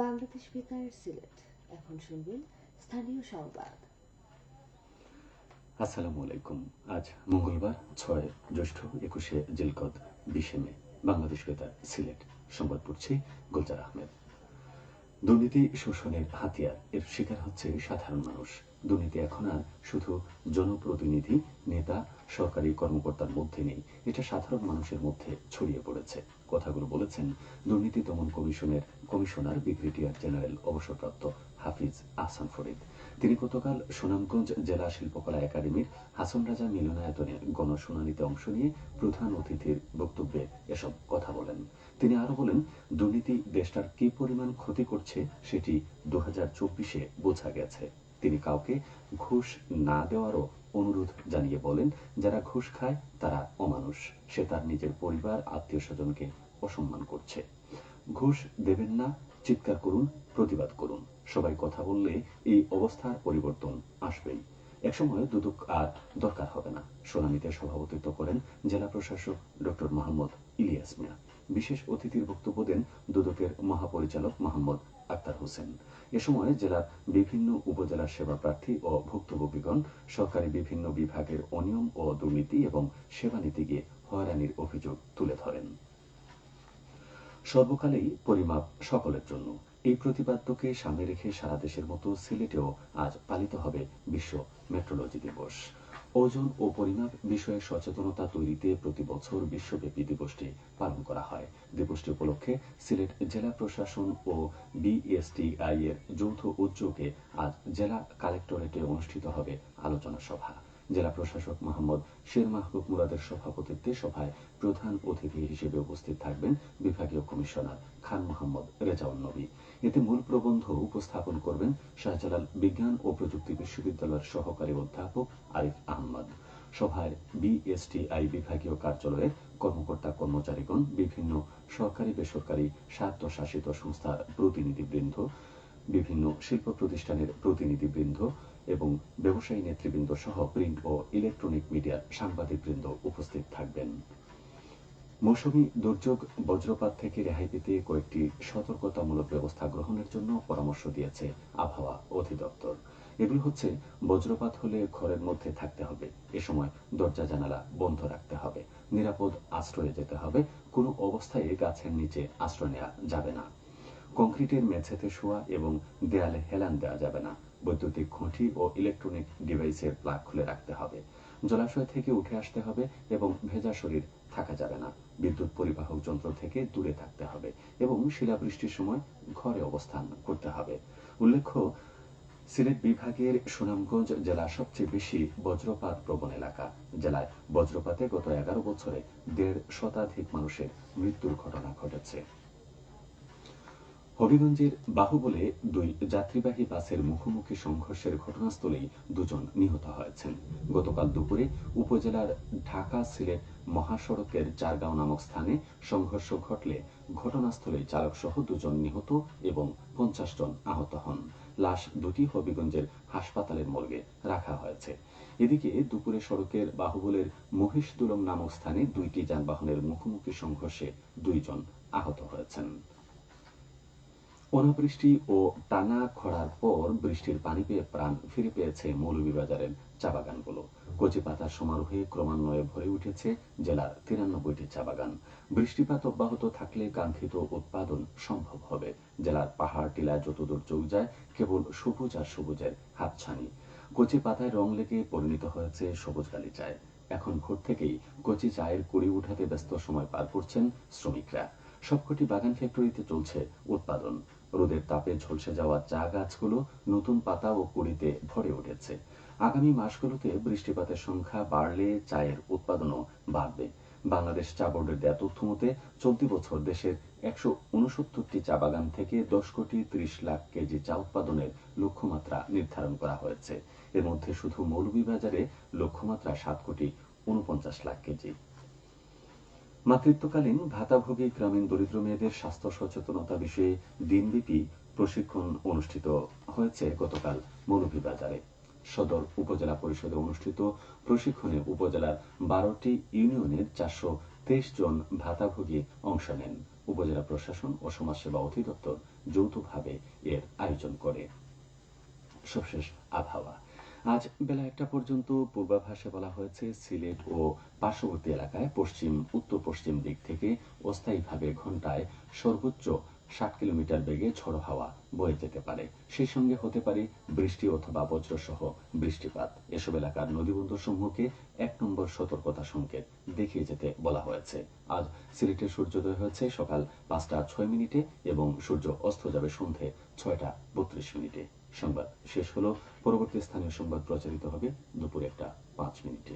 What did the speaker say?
বাংলাদেশ বেতার সিলেট। এখন শুনবেন স্থানীয় সংবাদ। আসসালামু আলাইকুম। আজ মঙ্গলবার 6 জ্যৈষ্ঠ 21শে জিলকদ 20শে মে। বাংলাদেশ বেতার সিলেট সংবাদ পড়ছি গুলজার আহমেদ। দুর্নীতি শোষণের হাতিয়ার, এর শিকার হচ্ছে সাধারণ মানুষ। দুর্নীতি এখন আর শুধু জনপ্রতিনিধি, নেতা, সরকারি কর্মকর্তার মধ্যে নেই, এটা সাধারণ মানুষের মধ্যে ছড়িয়ে পড়েছে। কথাগুলো বলেছেন দুর্নীতি দমন কমিশনের কমিশনার ব্রিগেডিয়ার জেনারেল অবসরপ্রাপ্ত হাফিজ আহসান ফরিদ। তিনি গতকাল সুনামগঞ্জ জেলা শিল্পকলা একাডেমির হাসন রাজা মিলনায়তনে গণশুনানিতে অংশ নিয়ে প্রধান অতিথির বক্তব্যে এসব কথা বলেন। তিনি আরো বলেন, দুর্নীতি দেশটার কি পরিমাণ ক্ষতি করছে সেটি 2024-এ বোঝা গেছে। তিনি কাউকে ঘুষ না দেওয়ারও অনুরোধ জানিয়ে বলেন, যারা ঘুষ খায় তারা অমানুষ, সে তার নিজের পরিবার, আত্মীয় স্বজনকে অসম্মান করছে। ঘুষ দেবেন না, চিৎকার করুন, প্রতিবাদ করুন। সবাই কথা বললে এই অবস্থার পরিবর্তন আসবেই। একসময় দুদক আর দরকার হবে না। শুনানিতে সভাপতিত্ব করেন জেলা প্রশাসক ডক্টর মোহাম্মদ ইলিয়াস মিয়া। বিশেষ অতিথির বক্তব্য দেন দুদকের মহাপরিচালক মোহাম্মদ আক্তার হোসেন। এ সময় জেলার বিভিন্ন উপজেলার সেবা প্রার্থী ও ভুক্তভোগীগণ সরকারি বিভিন্ন বিভাগের অনিয়ম ও দুর্নীতি এবং সেবা নীতিকে হয়রানির অভিযোগ তুলে ধরেন। সর্বকালেই পরিমাপ সকলের জন্য, এই প্রতিপাদ্যকে সামনে রেখে সারা দেশের মতো সিলেটেও আজ পালিত হবে বিশ্ব মেট্রোলজি দিবস। ওজন ও পরিমাপ বিষয়ে সচেতনতা তৈরিতে প্রতি বছর বিশ্বব্যাপী দিবসটি পালন করা হয়। দিবসটি উপলক্ষে সিলেট জেলা প্রশাসন ও বিএসটিআই এর যৌথ উদ্যোগে আজ জেলা কালেক্টরেটে অনুষ্ঠিত হবে আলোচনা সভা। জেলা প্রশাসক মোহাম্মদ শের মাহবুব মুরাদের সভাপতিত্বে সভায় প্রধান অতিথি হিসেবে উপস্থিত থাকবেন বিভাগীয় কমিশনার খান মোহাম্মদ রেজাউল নবী। এতে মূল প্রবন্ধ উপস্থাপন করবেন শাহজালাল বিজ্ঞান ও প্রযুক্তি বিশ্ববিদ্যালয়ের সহকারী অধ্যাপক আরিফ আহমদ। সভায় বিএসটিআই বিভাগীয় কার্যালয়ের কর্মকর্তা কর্মচারীগণ, বিভিন্ন সরকারি বেসরকারি স্বায়ত্তশাসিত সংস্থার প্রতিনিধিবৃন্দ, বিভিন্ন শিল্প প্রতিষ্ঠানের প্রতিনিধিবৃন্দ এবং ব্যবসায়ী নেতৃবৃন্দ সহ প্রিন্ট ও ইলেকট্রনিক মিডিয়ার সাংবাদিকবৃন্দ উপস্থিত থাকবেন। মৌসুমী দুর্যোগ বজ্রপাত থেকে রেহাই পেতে কয়েকটি সতর্কতামূলক ব্যবস্থা গ্রহণের জন্য পরামর্শ দিয়েছে আবহাওয়া অধিদপ্তর। এগুলো হচ্ছে, বজ্রপাত হলে ঘরের মধ্যে থাকতে হবে, এ সময় দরজা জানালা বন্ধ রাখতে হবে, নিরাপদ আশ্রয়ে যেতে হবে, কোনো অবস্থায় গাছের নিচে আশ্রয় নেওয়া যাবে না, কংক্রিটের মেঝেতে শোয়া এবং দেয়ালে হেলান দেওয়া যাবে না, বৈদ্যুতিক খুঁটি ও ইলেকট্রনিক ডিভাইসের প্লাগ খুলে রাখতে হবে, জলাশয় থেকে উঠে আসতে হবে এবং ভেজা শরীর থাকা যাবে না, বিদ্যুৎ পরিবাহক যন্ত্র থেকে দূরে থাকতে হবে এবং শিলাবৃষ্টির সময় ঘরে অবস্থান করতে হবে। উল্লেখ্য, সিলেট বিভাগের সুনামগঞ্জ জেলা সবচেয়ে বেশি বজ্রপাত প্রবণ এলাকা। জেলায় বজ্রপাতে গত 11 বছরে 1.5 শতাধিক মানুষের মৃত্যুর ঘটনা ঘটেছে। হবিগঞ্জের বাহুবলে 2 যাত্রীবাহী বাসের মুখোমুখি সংঘর্ষের ঘটনাস্থলেই 2 জন নিহত হয়েছেন। গতকাল দুপুরে উপজেলার ঢাকা সিলেট মহাসড়কের চারগাঁও নামক স্থানে সংঘর্ষ ঘটলে ঘটনাস্থলে চালকসহ 2 জন নিহত এবং 50 জন আহত হন। লাশ দুটি হবিগঞ্জের হাসপাতালের মর্গে রাখা হয়েছে। এদিকে দুপুরে সড়কের বাহুবলের মহিষদুলং নামক স্থানে 2টি যানবাহনের মুখোমুখি সংঘর্ষে 2 জন আহত হয়েছেন। অনাবৃষ্টি ও টানা খরার পর বৃষ্টির পানি পেয়ে প্রাণ ফিরে পেয়েছে মৌলভীবাজারের চা বাগানগুলো। কচি পাতার সমারোহে ক্রমান্বয়ে ভরে উঠেছে জেলার 93টি চা বাগান। বৃষ্টিপাত অব্যাহত থাকলে কাঙ্ক্ষিত উৎপাদন সম্ভব হবে। জেলার পাহাড় টিলায় যতদূর চোখ যায় কেবল সবুজ আর সবুজের হাতছানি। কচি পাতায় রং লেগে পরিণত হয়েছে সবুজ গালিচায়। এখন ভোর থেকেই কচি চায়ের কুড়ি উঠাতে ব্যস্ত সময় পার করছেন শ্রমিকরা। সবকটি বাগান ফ্যাক্টরিতে চলছে উৎপাদন। রোদের তাপে ঝলসে যাওয়া চা গাছগুলো নতুন পাতা ও কুড়িতে ভরে উঠেছে। আগামী মাসগুলোতে বৃষ্টিপাতের সংখ্যা বাড়লে চায়ের উৎপাদনও বাড়বে। বাংলাদেশ চা বোর্ডের দেয়া তথ্য মতে চলতি বছর দেশের 169টি চা বাগান থেকে 10 কোটি 30 লাখ কেজি চা উৎপাদনের লক্ষ্যমাত্রা নির্ধারণ করা হয়েছে। এর মধ্যে শুধু মৌলভীবাজারে লক্ষ্যমাত্রা 7 কোটি 49 লাখ কেজি। মাতৃত্বকালীন ভাতাভোগী গ্রামীণ দরিদ্র মেয়েদের স্বাস্থ্য সচেতনতা বিষয়ে দিনব্যাপী প্রশিক্ষণ অনুষ্ঠিত হয়েছে গতকাল মৌলভীবাজারে। সদর উপজেলা পরিষদে অনুষ্ঠিত প্রশিক্ষণে উপজেলার 12টি ইউনিয়নের 423 জন ভাতাভোগী অংশ নেন। উপজেলা প্রশাসন ও সমাজসেবা অধিদপ্তর যৌথভাবে এর আয়োজন করে। সবশেষ আবহাওয়া। আজ বেলা 1টা পর্যন্ত পূর্বাভাসে বলা হয়েছে সিলেট ও পার্শ্ববর্তী এলাকায় পশ্চিম উত্তর পশ্চিম দিক থেকে অস্থায়ীভাবে ঘন্টায় সর্বোচ্চ 60 কিলোমিটার বেগে ঝোড়ো হাওয়া বয়ে যেতে পারে। সেই সঙ্গে হতে পারে বৃষ্টি অথবা বজ্রসহ বৃষ্টিপাত। এসব এলাকার নদীবন্দরসমূহকে 1 নম্বর সতর্কতা সংকেত দেখিয়ে যেতে বলা হয়েছে। আজ সিলেটের সূর্যোদয় হয়েছে সকাল 5টা 6 মিনিটে এবং সূর্য অস্ত যাবে সন্ধে 6টা 32 মিনিটে। সংবাদ শেষ হলো। পরবর্তী স্থানীয় সংবাদ প্রচারিত হবে দুপুর 1টা 5 মিনিটে।